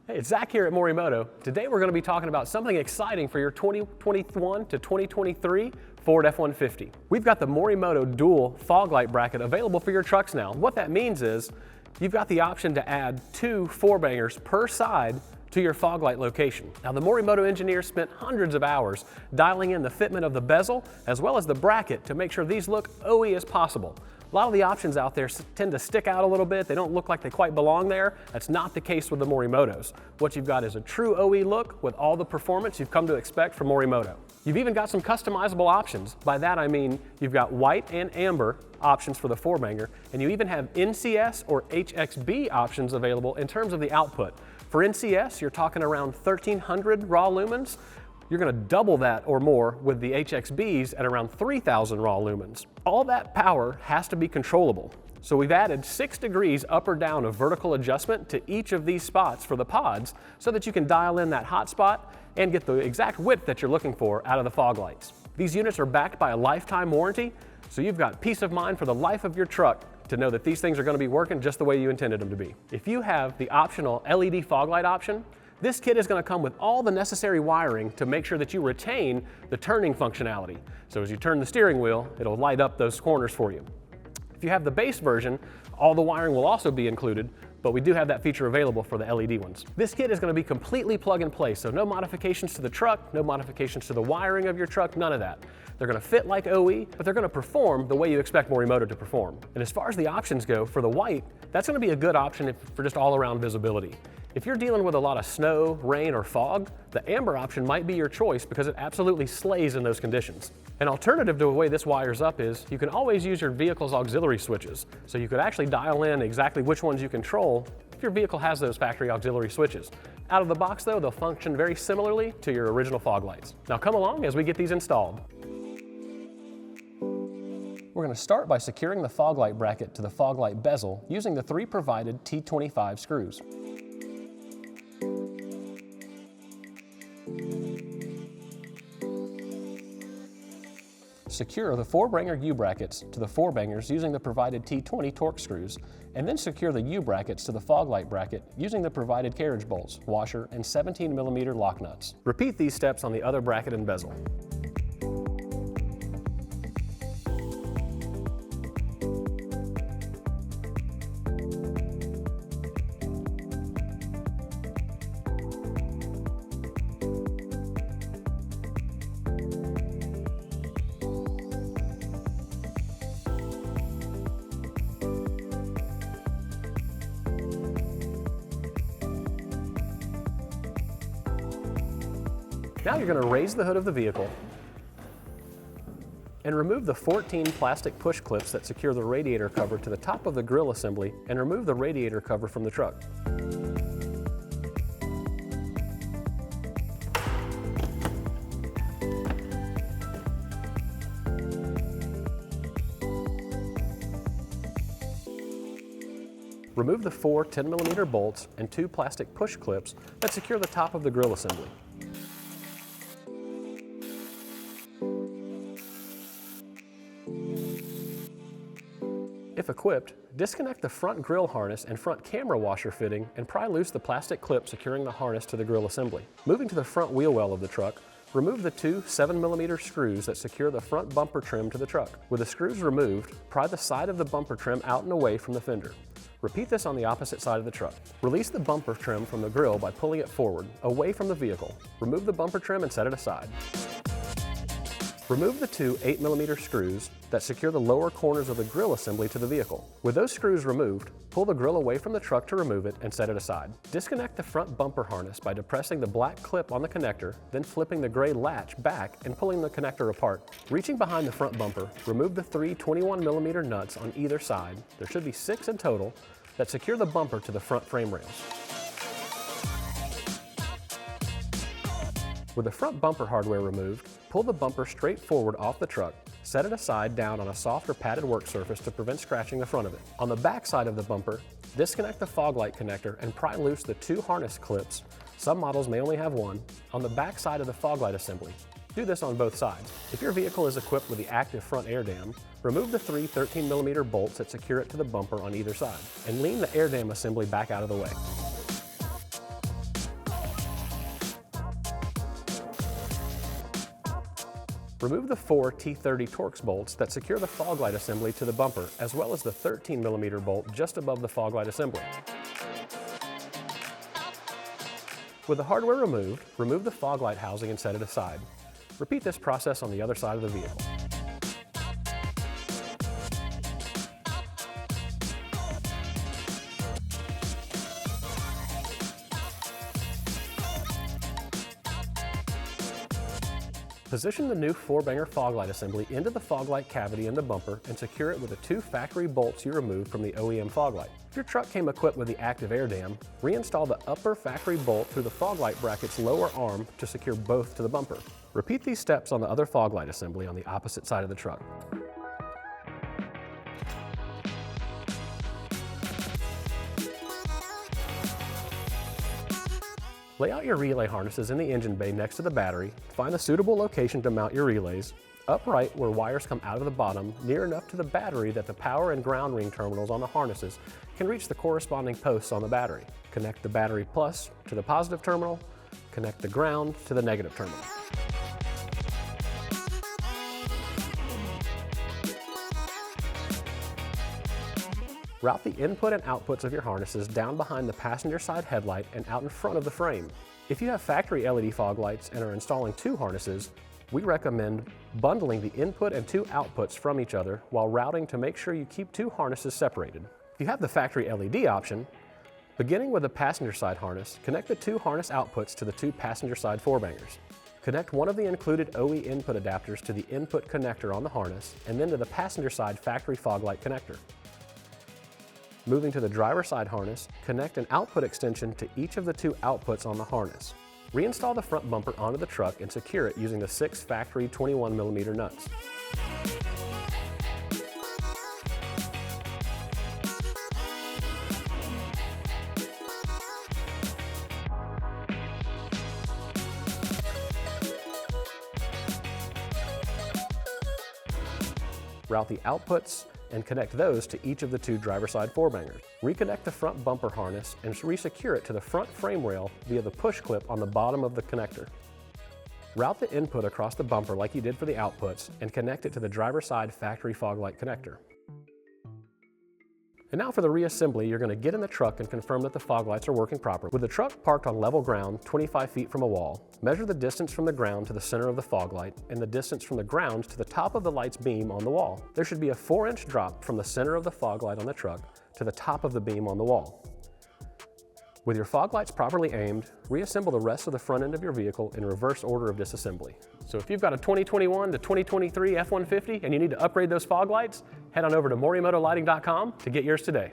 Hey, it's Zach here at Morimoto. Today we're going to be talking about something exciting for your 2021 to 2023 Ford F-150. We've got the Morimoto dual fog light bracket available for your trucks now. What that means is you've got the option to add 2 4-bangers per side to your fog light location. Now the Morimoto engineers spent hundreds of hours dialing in the fitment of the bezel as well as the bracket to make sure these look OE as possible. A lot of the options out there tend to stick out a little bit. They don't look like they quite belong there. That's not the case with the Morimotos. What you've got is a true OE look with all the performance you've come to expect from Morimoto. You've even got some customizable options. By that I mean you've got white and amber options for the 4-banger, and you even have NCS or HXB options available in terms of the output. For NCS, you're talking around 1,300 raw lumens. You're going to double that or more with the HXBs at around 3,000 raw lumens. All that power has to be controllable. So we've added 6 degrees up or down of vertical adjustment to each of these spots for the pods so that you can dial in that hot spot and get the exact width that you're looking for out of the fog lights. These units are backed by a lifetime warranty, so you've got peace of mind for the life of your truck to know that these things are going to be working just the way you intended them to be. If you have the optional LED fog light option, this kit is going to come with all the necessary wiring to make sure that you retain the turning functionality. So as you turn the steering wheel, it'll light up those corners for you. If you have the base version, all the wiring will also be included, but we do have that feature available for the LED ones. This kit is going to be completely plug and play, so no modifications to the truck, no modifications to the wiring of your truck, none of that. They're going to fit like OE, but they're going to perform the way you expect Morimoto to perform. And as far as the options go, for the white, that's going to be a good option for just all-around visibility. If you're dealing with a lot of snow, rain, or fog, the amber option might be your choice because it absolutely slays in those conditions. An alternative to the way this wires up is you can always use your vehicle's auxiliary switches. So you could actually dial in exactly which ones you control if your vehicle has those factory auxiliary switches. Out of the box though, they'll function very similarly to your original fog lights. Now come along as we get these installed. We're going to start by securing the fog light bracket to the fog light bezel using the 3 provided T25 screws. Secure the 4-banger U-brackets to the 4-bangers using the provided T20 Torx screws, and then secure the U-brackets to the fog light bracket using the provided carriage bolts, washer, and 17mm lock nuts. Repeat these steps on the other bracket and bezel. Now you're going to raise the hood of the vehicle and remove the 14 plastic push clips that secure the radiator cover to the top of the grille assembly and remove the radiator cover from the truck. Remove the 4 10mm bolts and 2 plastic push clips that secure the top of the grille assembly. If equipped, disconnect the front grille harness and front camera washer fitting and pry loose the plastic clip securing the harness to the grille assembly. Moving to the front wheel well of the truck, remove the 2 7mm screws that secure the front bumper trim to the truck. With the screws removed, pry the side of the bumper trim out and away from the fender. Repeat this on the opposite side of the truck. Release the bumper trim from the grille by pulling it forward, away from the vehicle. Remove the bumper trim and set it aside. Remove the 2 8mm screws that secure the lower corners of the grille assembly to the vehicle. With those screws removed, pull the grille away from the truck to remove it and set it aside. Disconnect the front bumper harness by depressing the black clip on the connector, then flipping the gray latch back and pulling the connector apart. Reaching behind the front bumper, remove the 3 21mm nuts on either side, there should be 6 in total, that secure the bumper to the front frame rails. With the front bumper hardware removed, pull the bumper straight forward off the truck, set it aside down on a soft or padded work surface to prevent scratching the front of it. On the back side of the bumper, disconnect the fog light connector and pry loose the 2 harness clips, some models may only have 1, on the back side of the fog light assembly. Do this on both sides. If your vehicle is equipped with the active front air dam, remove the 3 13mm bolts that secure it to the bumper on either side, and lean the air dam assembly back out of the way. Remove the 4 T30 Torx bolts that secure the fog light assembly to the bumper, as well as the 13mm bolt just above the fog light assembly. With the hardware removed, remove the fog light housing and set it aside. Repeat this process on the other side of the vehicle. Position the new 4Banger fog light assembly into the fog light cavity in the bumper and secure it with the 2 factory bolts you removed from the OEM fog light. If your truck came equipped with the active air dam, reinstall the upper factory bolt through the fog light bracket's lower arm to secure both to the bumper. Repeat these steps on the other fog light assembly on the opposite side of the truck. Lay out your relay harnesses in the engine bay next to the battery, find a suitable location to mount your relays, upright where wires come out of the bottom, near enough to the battery that the power and ground ring terminals on the harnesses can reach the corresponding posts on the battery. Connect the battery plus to the positive terminal, connect the ground to the negative terminal. Route the input and outputs of your harnesses down behind the passenger side headlight and out in front of the frame. If you have factory LED fog lights and are installing 2 harnesses, we recommend bundling the input and 2 outputs from each other while routing to make sure you keep 2 harnesses separated. If you have the factory LED option, beginning with the passenger side harness, connect the 2 harness outputs to the 2 passenger side 4Bangers. Connect one of the included OE input adapters to the input connector on the harness and then to the passenger side factory fog light connector. Moving to the driver side harness, connect an output extension to each of the 2 outputs on the harness. Reinstall the front bumper onto the truck and secure it using the 6 factory 21mm nuts. Route the outputs and connect those to each of the 2 driver side 4Bangers. Reconnect the front bumper harness and resecure it to the front frame rail via the push clip on the bottom of the connector. Route the input across the bumper like you did for the outputs and connect it to the driver side factory fog light connector. And now for the reassembly, you're going to get in the truck and confirm that the fog lights are working properly. With the truck parked on level ground 25 feet from a wall, measure the distance from the ground to the center of the fog light and the distance from the ground to the top of the light's beam on the wall. There should be a 4-inch drop from the center of the fog light on the truck to the top of the beam on the wall. With your fog lights properly aimed, reassemble the rest of the front end of your vehicle in reverse order of disassembly. So if you've got a 2021 to 2023 F-150 and you need to upgrade those fog lights, head on over to morimotolighting.com to get yours today.